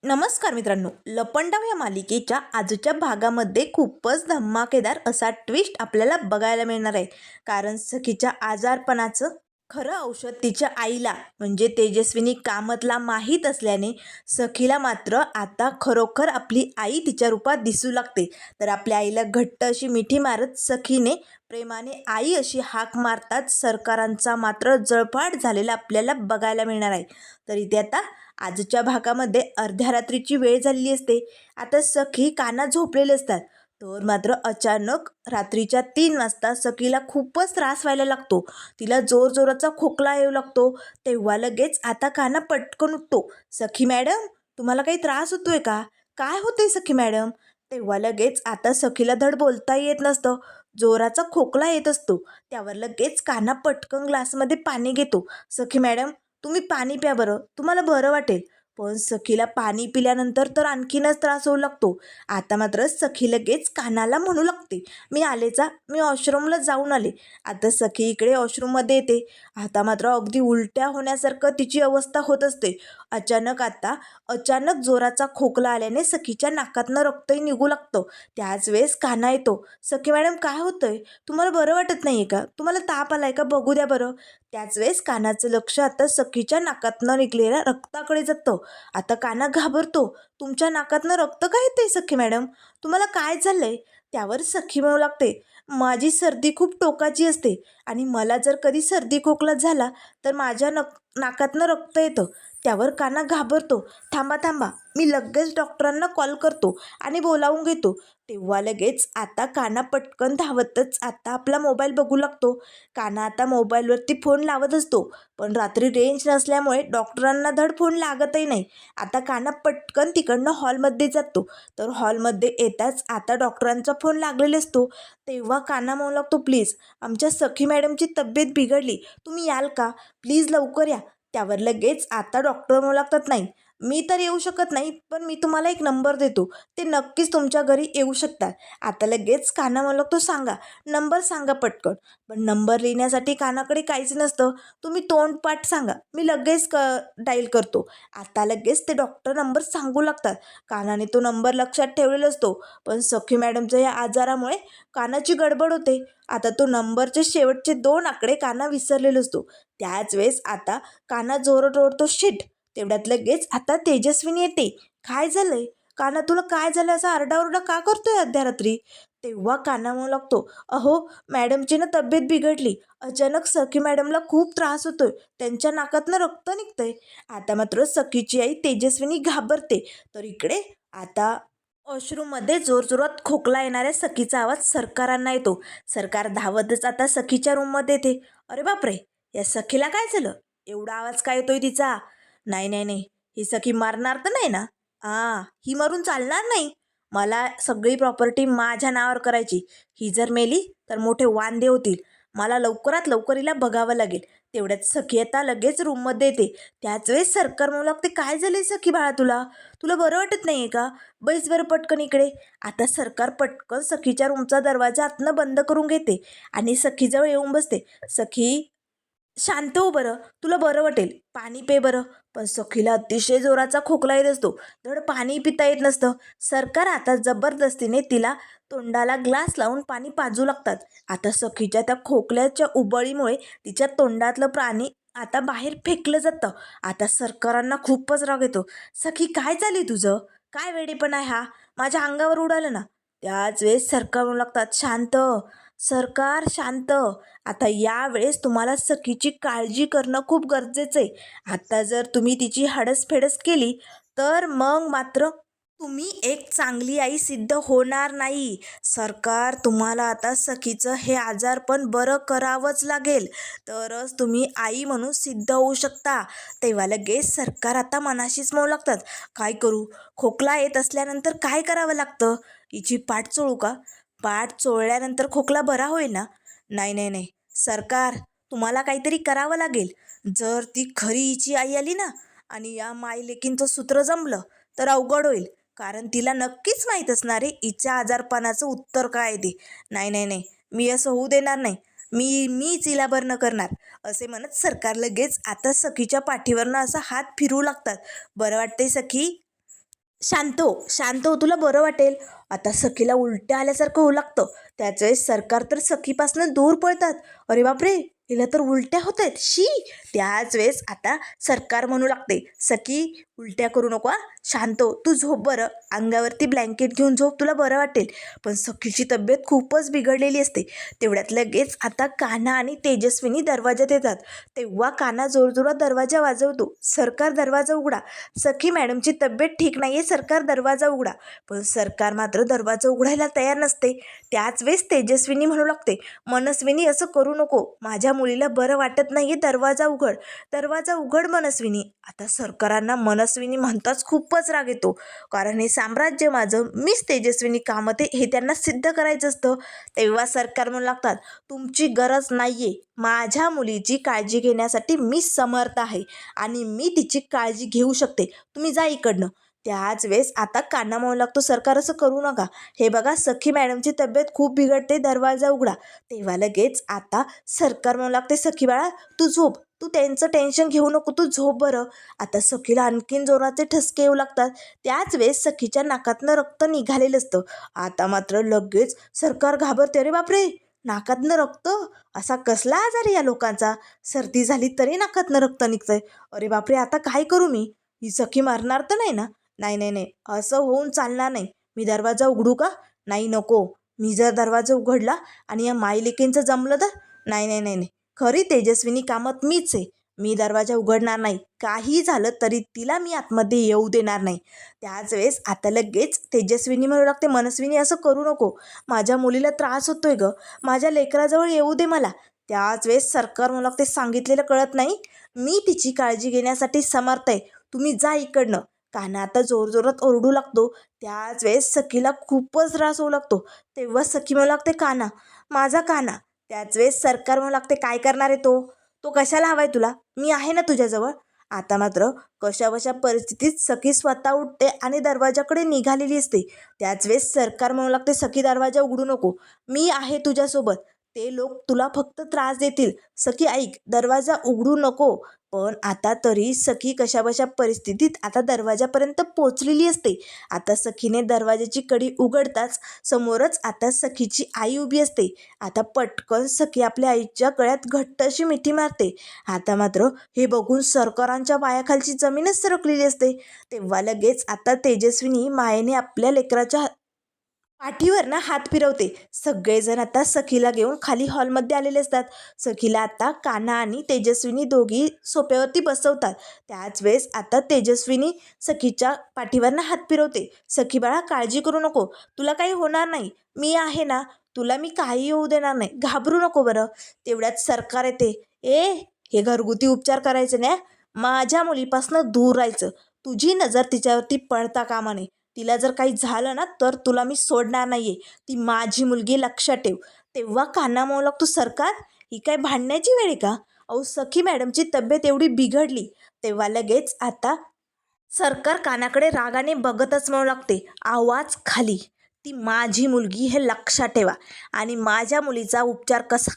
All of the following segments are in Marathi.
नमस्कार मित्रांनो, लपंडाव या मालिकेच्या आजच्या भागामध्ये खूपच धमाकेदार असा ट्विस्ट आपल्याला बघायला मिळणार आहे. कारण सखीच्या आजारपणाचं खरं औषध तिच्या आईला म्हणजे तेजस्विनी कामतला माहीत असल्याने सखीला मात्र आता खरोखर आपली आई तिच्या रूपात दिसू लागते. तर आपल्या आईला घट्ट अशी मिठी मारत सखीने प्रेमाने आई अशी हाक मारतात सरकारांचा मात्र जळफाट झालेला आपल्याला बघायला मिळणार आहे. तर इथे आता आजच्या भागामध्ये अर्ध्या रात्रीची वेळ झालेली असते. आता सखी कानात झोपलेले असतात. तर मात्र अचानक रात्रीच्या 3 वाजता सखीला खूपच त्रास व्हायला लागतो. तिला जोरजोराचा खोकला येऊ लागतो. तेव्हा लगेच आता काना पटकन उठतो. सखी मॅडम, तुम्हाला काही त्रास होतोय का? काय होतंय सखी मॅडम? तेव्हा लगेच आता सखीला धड बोलता येत नसतं. जोराचा खोकला येत असतो. त्यावर लगेच काना पटकन ग्लासमध्ये पाणी घेतो. सखी मॅडम, तुम्ही पाणी प्या बरं, तुम्हाला बरं वाटेल. पण सखीला पाणी पिल्यानंतर तर आणखीनच त्रास होऊ लागतो. आता मात्र सखी लगेच कानाला म्हणू लागते, मी आलेचा, मी वॉशरूमला जाऊन आले. आता सखी इकडे वॉशरूममध्ये येते. आता मात्र अगदी उलट्या होण्यासारखं तिची अवस्था होत असते. अचानक जोराचा खोकला आल्याने सखीच्या नाकातनं रक्तही निघू लागतं. त्याच वेळेस काना येतो. सखी मॅडम, काय होतंय? तुम्हाला बरं वाटत नाही आहे का? तुम्हाला ताप आलाय का? बघू द्या बरं. त्याच वेळेस कानाचं लक्ष आता सखीच्या नाकातनं निघलेल्या रक्ताकडे जातं. आता काना घाबरतो. तुमच्या नाकातनं रक्त का येतंय सखी मॅडम? तुम्हाला काय झालंय? त्यावर सखी म्हणू लागते, माझी सर्दी खूप टोकाची असते आणि मला जर कधी सर्दी खोकला झाला तर माझ्या नाकातनं रक्त येतं. त्यावर काना घाबरतो. थांबा थांबा, मी लगेच डॉक्टरांना कॉल करतो आणि बोलावून घेतो. तेव्हा लगेच आता काना पटकन धावतच आता आपला मोबाईल बघू लागतो. काना आता मोबाईलवरती फोन लावत असतो. पण रात्री रेंज नसल्यामुळे डॉक्टरांना धड फोन लागतही नाही. आता काना पटकन तिकडनं हॉलमध्ये जातो. तर हॉलमध्ये येताच आता डॉक्टरांचा फोन लागलेला असतो. तेव्हा काना म्हणू लागतो, प्लीज, आमच्या सखी मॅडमची तब्येत बिघडली, तुम्ही याल का? प्लीज लवकर या. त्यावर लगेच आता डॉक्टर म्हणू लागतात, नाही, मी तर येऊ शकत नाही, पण मी तुम्हाला एक नंबर देतो, ते नक्कीच तुमच्या घरी येऊ शकतात. आता लगेच काना म्हणू लागतो, सांगा, नंबर सांगा पटकन. पण नंबर लिहिण्यासाठी कानाकडे काहीच नसतं. तुम्ही तोंडपाठ सांगा, मी लगेच डायल करतो. आता लगेच ते डॉक्टर नंबर सांगू लागतात. कानाने तो नंबर लक्षात ठेवलेला असतो. पण सखी मॅडमच्या या आजारामुळे कानाची गडबड होते. आता तो नंबरचे शेवटचे 2 आकडे काना विसरलेला असतो. त्याच वेळेस आता काना जोरात ओरडतो, शिट. तेवढ्यात लगेच आता तेजस्विनी येते. काय झालंय काना, तुला काय झालं? असा आरडाओरडा का करतोय अर्ध्या रात्री? तेव्हा काना म्हणू लागतो, अहो मॅडमची ना तब्येत बिघडली. अचानक सखी मॅडमला खूप त्रास होतोय, त्यांच्या नाकातनं रक्त निघतंय. आता मात्र सखीची आई तेजस्विनी घाबरते. तर इकडे आता वॉशरूममध्ये जोरजोरात खोकला येणाऱ्या सखीचा आवाज सरकारांना येतो. सरकार धावतच आता सखीच्या रूममध्ये येते. अरे बापरे, या सखीला काय झालं? एवढा आवाज काय येतोय तिचा? नाही नाही नाही, ही सखी मारणार तर नाही ना? ही मरून चालणार नाही. मला सगळी प्रॉपर्टी माझ्या नावावर करायची. ही जर मेली तर मोठे वांदे होतील. मला लवकरात लवकर हिला बघावं लागेल. तेवढ्यात सखी आता लगेच रूममध्ये येते. त्याच वेळेस सरकार म्हणू लागते, काय झाले सखी बाळा, तुला तुला बरं वाटत नाही आहे का? बैस बरं पटकन इकडे. आता सरकार पटकन सखीच्या रूमचा दरवाजा आतनं बंद करून घेते आणि सखीजवळ येऊन बसते. सखी, शांत हो बरं, तुला बरं वाटेल, पाणी पे बरं. पण सखीला अतिशय जोराचा खोकला येत असतो. धड पाणी पिता येत नसतं. सरकार आता जबरदस्तीने तिला तोंडाला ग्लास लावून पाणी पाजू लागतात. आता सखीच्या त्या खोकल्याच्या उबळीमुळे तिच्या तोंडातलं पाणी आता बाहेर फेकलं जातं. आता सरकारांना खूपच राग येतो. सखी, काय झाली तुझं? काय वेडेपण आहे हा? माझ्या अंगावर उडालं ना? त्याच वेळेस सरकार म्हणू लागतात, शांत सरकार, शांत. आता यावेळेस तुम्हाला सखीची काळजी करणं खूप गरजेचं आहे. आता जर तुम्ही तिची हडसफेडस केली तर मग मात्र तुम्ही एक चांगली आई सिद्ध होणार नाही. सरकार, तुम्हाला आता सखीचं हे आजारपण बरं करावंच लागेल, तरच तुम्ही आई म्हणून सिद्ध होऊ शकता. तेव्हा लगेच सरकार आता मनाशीच म्हणू लागतात, काय करू? खोकला येत असल्यानंतर काय करावं लागतं? हिची पाठ चोळू का? पाठ चोळल्यानंतर खोकला बरा होईल ना? नाही नाही नाही, सरकार, तुम्हाला काहीतरी करावं लागेल. जर ती खरी हिची आई आली ना आणि या मायलेकींचं सूत्र जमलं तर अवघड होईल. कारण तिला नक्कीच माहीत असणार आहे हिच्या आजारपणाचं उत्तर काय आहे ते. नाही नाही नाही, मी असं होऊ देणार नाही. मीच हिला बरं करणार. असे म्हणत सरकार लगेच आता सखीच्या पाठीवरनं असा हात फिरवू लागतात. बरं वाटतंय सखी? शांत हो तुला बरं वाटेल. आता सखीला उलट्या आल्यासारखं होऊ लागतं. त्याच वेळेस सरकार तर सखीपासून दूर पळतात. अरे बापरे, हिला तर उलट्या होत आहेत, शी. त्याच वेळेस आता सरकार म्हणू लागते, सखी उलट्या करू नको, शांत हो, तू झोप बरं, अंगावरती ब्लँकेट घेऊन झोप, तुला बरं वाटेल. पण सखीची तब्येत खूपच बिघडलेली असते. तेवढ्यात लगेच आता कान्हा आणि तेजस्विनी दरवाजात येतात. तेव्हा कान्हा जोरजोरात दरवाजा वाजवतो, सरकार दरवाजा उघडा, सखी मॅडमची तब्येत ठीक नाही आहे, सरकार दरवाजा उघडा. पण सरकार मात्र दरवाजा उघडायला तयार नसते. त्याच वेळेस तेजस्विनी म्हणू लागते, मनस्विनी असं करू नको, माझ्या मुलीला बरं वाटत नाही आहे, दरवाजा उघड, दरवाजा उघड मनस्विनी. आता सरकारांना मनस्विनी म्हणताच खूपच राग येतो, कारण हे साम्राज्य माझं, मीच तेजस्विनी कामते हे त्यांना सिद्ध करायचं असतं. तेव्हा सरकार म्हणू लागतात, तुमची गरज नाही आहे, माझ्या मुलीची काळजी घेण्यासाठी मी समर्थ आहे आणि मी तिची काळजी घेऊ शकते, तुम्ही जा इकडनं. त्याच वेळेस आता कान्हा म्हणू लागतो, सरकार असं करू नका, हे बघा सखी मॅडमची तब्येत खूप बिघडते, दरवाजा उघडा. तेव्हा लगेच आता सरकार म्हणू लागते, सखी बाळा तू झोप, तू त्यांचं टेन्शन घेऊ नको, तू झोप बरं. आता सखीला आणखीन जोराचे ठसके येऊ लागतात. त्याच वेळेस सखीच्या नाकातनं रक्त निघालेलं असतं. आता मात्र लगेच सरकार घाबरते, अरे बापरे, नाकातनं रक्त, असा कसला आजार आहे या लोकांचा, सर्दी झाली तरी नाकातनं रक्त निघतंय, अरे बापरे, आता काय करू मी, ही सखी मारणार तर नाही ना, नाही नाही नाही, असं होऊन चालणार नाही, मी दरवाजा उघडू का, नाही नको, मी जर दरवाजा उघडला आणि या मायलेकींचं जमलं तर, नाही नाही नाही नाही, खरी तेजस्विनी कामत मीच आहे, मी दरवाजा उघडणार नाही, काही झालं तरी तिला मी आतमध्ये येऊ देणार नाही. त्याच वेळेस आता लगेच तेजस्विनी म्हणू लागते, मनस्विनी असं करू नको, माझ्या मुलीला त्रास होतोय ग, माझ्या लेकराजवळ येऊ दे मला. त्याच वेळेस सरकार म्हणू लागते, सांगितलेलं कळत नाही, मी तिची काळजी घेण्यासाठी समर्थ आहे, तुम्ही जा इकडनं. कान्हा आता जोरजोरात ओरडू लागतो. त्याच वेळेस सखीला खूपच त्रास होऊ लागतो. तेव्हा सखी म्हणू लागते, कान्हा, माझा कान्हा. त्याच वेळेस सरकार म्हणू लागते, काय करणार आहे तो, तो कशाला हवाय तुला, मी आहे ना तुझ्याजवळ. आता मात्र कशाबशा परिस्थितीत सखी स्वतः उठते आणि दरवाजाकडे निघालेली असते. त्याच वेळेस सरकार म्हणू लागते, सखी दरवाजा उघडू नको, मी आहे तुझ्यासोबत, ते लोक तुला फक्त त्रास देतील, सखी ऐक, दरवाजा उघडू नको. पण आता तरी सखी कशाबशा परिस्थितीत आता दरवाजापर्यंत पोचलेली असते. आता सखीने दरवाजाची कडी उघडताच समोरच आता सखीची आई उभी असते. आता पटकन सखी आपल्या आईच्या गळ्यात घट्ट अशी मिठी मारते. आता मात्र हे बघून सरकारांच्या पायाखालची जमीनच सरकलेली असते. तेव्हा लगेच आता तेजस्विनी मायेने आपल्या लेकराच्या पाठीवर ना हात फिरवते. सगळेजण आता सखीला घेऊन खाली हॉलमध्ये आलेले असतात. सखीला आता कान्हा आणि तेजस्विनी दोघी सोप्यावरती बसवतात. त्याच वेळेस आता तेजस्विनी सखीच्या पाठीवर ना हात फिरवते. सखी बाळा काळजी करू नको, तुला काही होणार नाही, मी आहे ना, तुला मी काही होऊ देणार नाही, घाबरू नको बरं. तेवढ्यात सरकार येते, हे घरगुती उपचार करायचे नाही, माझ्या मुलीपासनं दूर राहायचं, तुझी नजर तिच्यावरती पडता कामा नये, तिला जर काही झालं ना तर तुला मी सोडणार नाही आहे, ती माझी मुलगी, लक्षात ठेव. तेव्हा कान्हा म्हणू लागतो, सरकार ही काय भांडण्याची वेळ आहे का, अहो सखी मॅडमची तब्येत एवढी बिघडली. तेव्हा लगेच आता सरकार कानाकडे रागाने बघतच म्हणू लागते, आवाज खाली, ती माझी मुलगी हे लक्षात ठेवा आणि माझ्या मुलीचा उपचार कसा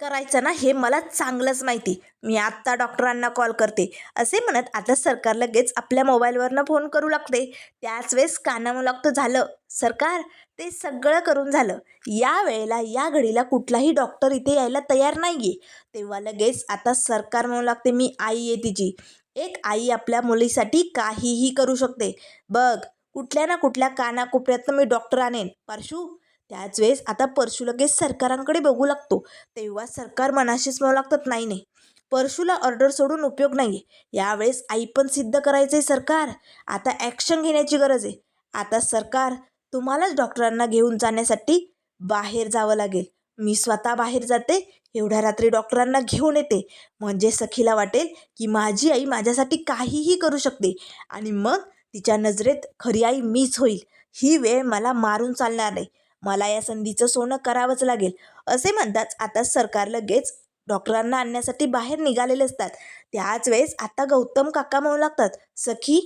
करायचं ना हे मला चांगलंच माहिती, मी आत्ता डॉक्टरांना कॉल करते. असे म्हणत आता सरकार लगेच आपल्या मोबाईलवरनं फोन करू लागते. त्याच वेळेस काना म्हणू लागतो, झालं सरकार, ते सगळं करून झालं, या वेळेला या घडीला कुठलाही डॉक्टर इथे यायला तयार नाही आहे. तेव्हा लगेच आता सरकार म्हणू लागते, मी आई आहे तिची, एक आई आपल्या मुलीसाठी काहीही करू शकते, बघ कुठल्या ना कुठल्या कानाकोपऱ्यातनं मी डॉक्टर आणेन परशू. त्याच वेळेस आता परशू लगेच सरकारांकडे बघू लागतो. तेव्हा सरकार मनाशीच म्हणू लागतात, नाही नाही, परशूला ऑर्डर सोडून उपयोग नाही आहे, यावेळेस आई पण सिद्ध करायचं आहे सरकार, आता ॲक्शन घेण्याची गरज आहे. आता सरकार तुम्हालाच डॉक्टरांना घेऊन जाण्यासाठी बाहेर जावं लागेल, मी स्वतः बाहेर जाते, एवढ्या रात्री डॉक्टरांना घेऊन येते, म्हणजे सखीला वाटेल की माझी आई माझ्यासाठी काहीही करू शकते आणि मग तिच्या नजरेत खरी आई मीच होईल. ही वेळ मला मारून चालणार नाही, मला या संधीचं सोनं करावंच लागेल. असे म्हणताच आता सरकार लगेच डॉक्टरांना आणण्यासाठी बाहेर निघालेले असतात. त्याच वेळेस आता गौतम काका म्हणू लागतात, सखी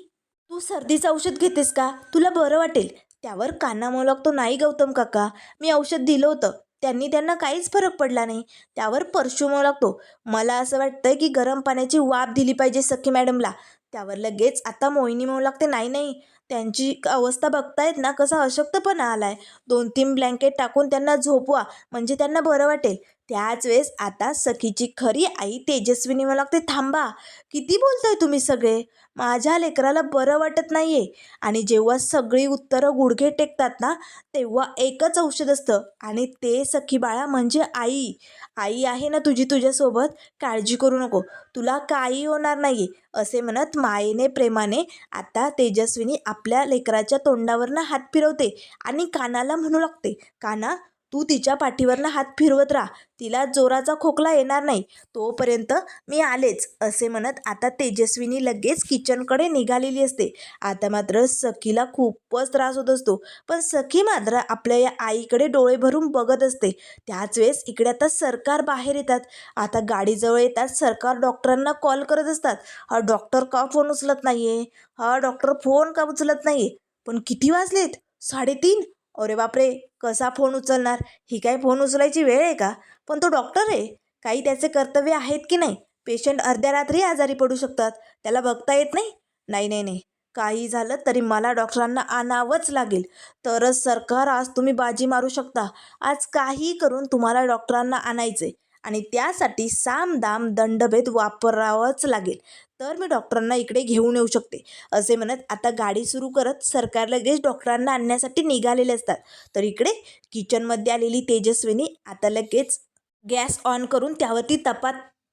तू सर्दीचं औषध घेतेस का, तुला बरं वाटेल. त्यावर कान्हा म्हणू लागतो, नाही गौतम काका, मी औषध दिलं होतं, त्यांना काहीच फरक पडला नाही. त्यावर परशू म्हणू लागतो, मला असं वाटतंय की गरम पाण्याची वाफ दिली पाहिजे सखी मॅडमला. त्यावर लगेच आता मोहिनी म्हणू लागते, नाही नाही, त्यांची अवस्था बघतायत ना, कसा अशक्तपणा आलाय. 2-3 ब्लँकेट टाकून त्यांना झोपवा, म्हणजे त्यांना बरं वाटेल. त्याच वेळेस आता सखीची खरी आई तेजस्विनी मला लागते, थांबा, किती बोलताय तुम्ही सगळे? माझ्या लेकराला बरं वाटत नाहीये. आणि जेव्हा सगळी उत्तरं गुडघे टेकतात ना, तेव्हा एकच औषध असतं, आणि ते सखी बाळा म्हणजे आई. आई आहे ना तुझी तुझ्यासोबत, काळजी करू नको, तुला काही होणार नाही, असे म्हणत मायेने प्रेमाने आता तेजस्विनी आपल्या लेकराच्या तोंडावरनं हात फिरवते आणि कानाला म्हणू लागते, काना, तू तिच्या पाठीवरनं हात फिरवत राहा, तिला जोराचा खोकला येणार नाही तोपर्यंत मी आलेच, असे म्हणत आता तेजस्विनी लगेच किचनकडे निघालेली असते. आता मात्र सखीला खूपच त्रास होत असतो, पण सखी मात्र आपल्या या आईकडे डोळे भरून बघत असते. त्याच वेळेस इकडे आता सरकार बाहेर येतात. आता गाडीजवळ येतात सरकार, डॉक्टरांना कॉल करत असतात. हा डॉक्टर का फोन उचलत नाहीये, हा डॉक्टर फोन का उचलत नाहीये? पण किती वाजलेत? 3:30. अरे बापरे, कसा फोन उचलणार? ही काय फोन उचलायची वेळ आहे का? पण तो डॉक्टर आहे, काही त्याचे कर्तव्य आहेत की नाही? पेशंट अर्ध्या रात्री आजारी पडू शकतात, त्याला बघता येत नाही? नाही नाही नाही, काही झालं तरी मला डॉक्टरांना आणावंच लागेल, तरच सरकार आज तुम्ही बाजी मारू शकता. आज काही करून तुम्हाला डॉक्टरांना आणायचे, आणि त्यासाठी सामदाम दंडभेद वापरावंच लागेल, तर मी डॉक्टरांना इकडे घेऊन येऊ शकते, असे म्हणत आता गाडी सुरू करत सरकार लगेच डॉक्टरांना आणण्यासाठी निघालेले असतात. तर इकडे किचनमध्ये आलेली तेजस्विनी आता लगेच गॅस ऑन करून त्यावरती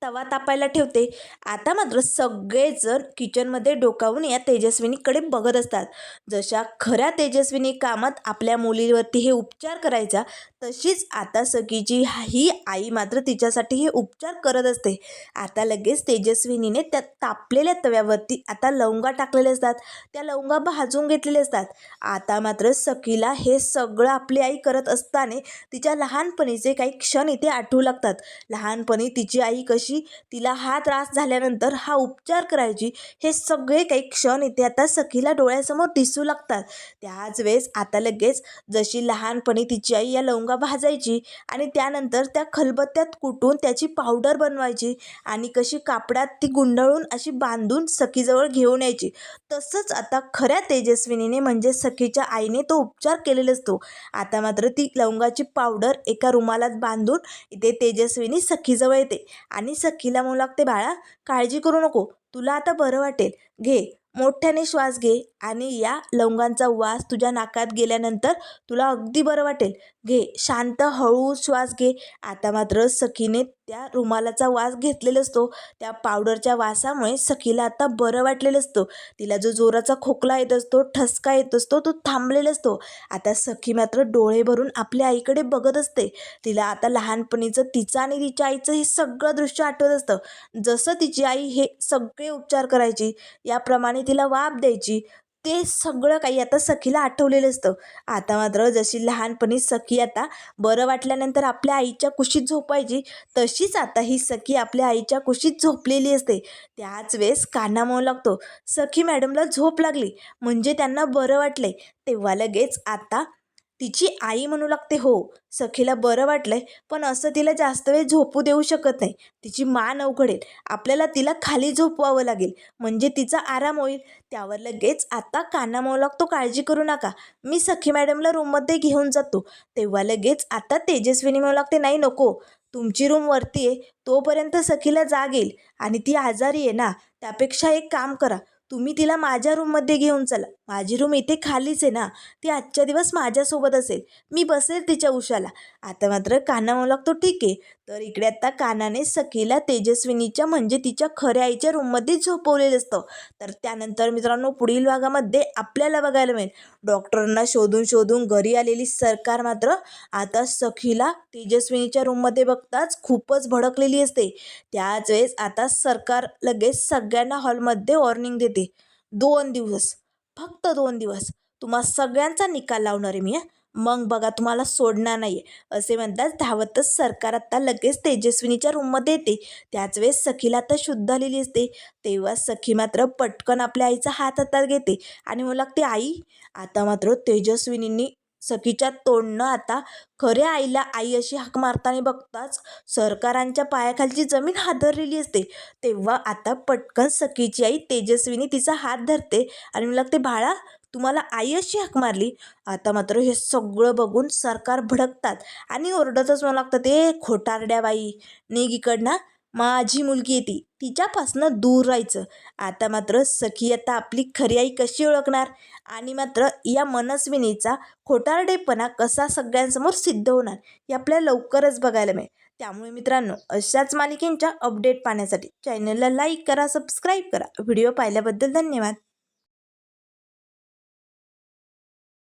तवा तापायला ठेवते. आता मात्र सगळेजण किचनमध्ये डोकावून या तेजस्विनीकडे बघत असतात. जशा खऱ्या तेजस्विनी कामात आपल्या मुलीवरती हे उपचार करायचा, तशीच आता सखीची ही आई मात्र तिच्यासाठी हे उपचार करत असते. आता लगेच तेजस्विनीने त्या तापलेल्या तव्यावरती आता लवंगा टाकलेले असतात, त्या लवंगा भाजून घेतलेले असतात. आता मात्र सखीला हे सगळं आपली आई करत असताना तिच्या लहानपणीचे काही क्षण इथे आठवू लागतात. लहानपणी तिची आई कशी तिला हा त्रास झाल्यानंतर हा उपचार करायची, हे सगळे काही क्षण इथे आता सखीला डोळ्यासमोर दिसू लागतात. त्याच वेळेस आता लगेच जशी लहानपणी तिची आई या लवंगा भाजायची आणि त्यानंतर त्या खलबत्त्यात कुटून त्याची पावडर बनवायची आणि कशी कापडात ती गुंडाळून अशी बांधून सखीजवळ घेऊन यायची, तसंच आता खऱ्या तेजस्विनीने म्हणजे सखीच्या आईने तो उपचार केलेला असतो. आता मात्र ती लवंगाची पावडर एका रुमालात बांधून इथे तेजस्विनी सखीजवळ येते आणि सखीला म्हणू लागते, बाळा, काळजी करू नको, तुला आता बरं वाटेल, घे, मोठ्याने श्वास घे, आणि या लवंगांचा वास तुझ्या नाकात गेल्यानंतर तुला अगदी बरं वाटेल, घे, शांत हळू श्वास घे. आता मात्र सखीने त्या रुमालाचा वास घेतलेला असतो, त्या पावडरच्या वासामुळे सखीला आता बरं वाटलेलं असतं. तिला जो जोराचा खोकला येत असतो, ठसका येत असतो, तो थांबलेला असतो. आता सखी मात्र डोळे भरून आपल्या आईकडे बघत असते. तिला आता लहानपणीचं तिचं आणि तिच्या आईचं हे सगळं दृश्य आठवत असतं. जसं तिची आई हे सगळे उपचार करायची, याप्रमाणे तिला वाफ द्यायची, ते सगळं काही आता सखीला आठवलेलं असतं. आता मात्र जशी लहानपणी सखी आता बरं वाटल्यानंतर आपल्या आईच्या कुशीत झोपायची, तशीच आता ही सखी आपल्या आईच्या कुशीत झोपलेली असते. त्याच वेळेस काना म्हणू लागतो, सखी मॅडमला झोप लागली, म्हणजे त्यांना बरं वाटलंय. तेव्हा लगेच आता तिची आई म्हणू लागते, हो, सखीला बरं वाटलंय, पण असं तिला जास्त वेळ झोपू देऊ शकत नाही, तिची मान अवघडेल, आपल्याला तिला खाली झोपवावं लागेल, म्हणजे तिचा आराम होईल. त्यावर लगेच आता काना म्हणू लागतो, काळजी करू नका, मी सखी मॅडमला रूममध्ये घेऊन जातो. तेव्हा लगेच आता तेजस्विनी म्हणू लागते, नाही, नको, तुमची रूम वरती आहे, तोपर्यंत सखीला जाग येईल, आणि ती आजारी आहे ना, त्यापेक्षा एक काम करा, तुम्ही तिला माझ्या रूममध्ये घेऊन चला, माझी रूम इथे खालीच आहे ना, ती आजच्या दिवस माझ्यासोबत असेल, मी बसेल तिच्या उशाला. आता मात्र काना म्हणू लागतो, ठीक आहे. तर इकडे आता कानाने सखीला तेजस्विनीच्या म्हणजे तिच्या खऱ्या आईच्या रूममध्ये झोपवलेलं असतं. तर त्यानंतर मित्रांनो पुढील भागामध्ये आपल्याला बघायला मिळेल, डॉक्टरांना शोधून शोधून घरी आलेली सरकार मात्र आता सखीला तेजस्विनीच्या रूममध्ये बघताच खूपच भडकलेली असते. त्याच वेळेस आता सरकार लगेच सगळ्यांना हॉलमध्ये वॉर्निंग देते, 2 दिवस, फक्त 2 दिवस तुम्हा सगळ्यांचा निकाल लावणार आहे मी, मग बघा तुम्हाला सोडणार नाही, असे म्हणताच धावतच सरकार आता लगेच तेजस्विनीच्या रूममध्ये येते. त्याच वेळेस सखीला आता शुद्ध आलेली असते. तेव्हा सखी मात्र पटकन आपल्या आईचा हात हातात घेते आणि म्हणू लागते, आई. आता मात्र तेजस्विनींनी सखीच्या तोंडनं आता खऱ्या आईला आई अशी हाक मारताना बघताच सरकारांच्या पायाखालची जमीन हादरलेली असते. तेव्हा आता पटकन सखीची आई तेजस्विनी तिचा हात धरते आणि म्हणू लागते, बाळा, तुम्हाला आई अशी हाक मारली. आता मात्र हे सगळं बघून सरकार भडकतात आणि ओरडतच म्हणू लागतात, ए खोटारड्या बाई, निघ इकडनं, माझी मुलगी येते, तिच्यापासनं दूर राहायचं. आता मात्र सखी आता आपली खरी आई कशी ओळखणार आणि मात्र या मनस्विनीचा खोटारडेपणा कसा सगळ्यांसमोर सिद्ध होणार हे आपल्याला लवकरच बघायला मिळेल. त्यामुळे मित्रांनो, अशाच मालिकेंच्या अपडेट पाहण्यासाठी चॅनलला लाईक करा, सबस्क्राईब करा. व्हिडिओ पाहिल्याबद्दल धन्यवाद.